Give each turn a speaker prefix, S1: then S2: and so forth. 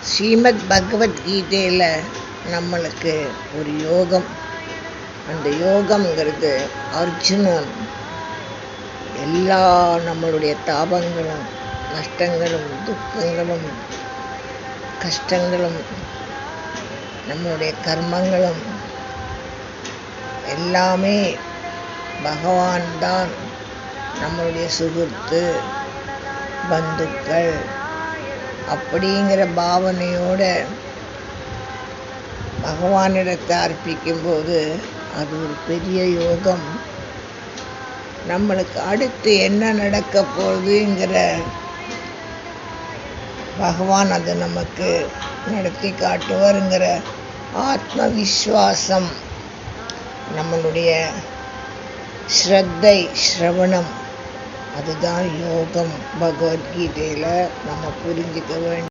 S1: ஸ்ரீமத் பகவத்கீதையில் நம்மளுக்கு ஒரு யோகம், அந்த யோகம்ங்கிறது அர்ஜுனன் எல்லா நம்மளுடைய தாபங்களும் நஷ்டங்களும் துக்கங்களும் கஷ்டங்களும் நம்மளுடைய கர்மங்களும் எல்லாமே பகவான் தான் நம்மளுடைய சுகுர்த்து பந்துக்கள் அப்படிங்கிற பாவனையோட பகவானிடத்தை அர்ப்பிக்கும்போது அது ஒரு பெரிய யோகம். நம்மளுக்கு அடுத்து என்ன நடக்க போகுதுங்கிற பகவான் அதை நமக்கு நடத்தி காட்டுவாருங்கிற ஆத்ம விஸ்வாசம், நம்மளுடைய ஸ்ரத்தை ஸ்ரவணம், அதுதான் யோகம். பகவத்கீதையில் நம்ம புரிஞ்சுக்க வேண்டும்.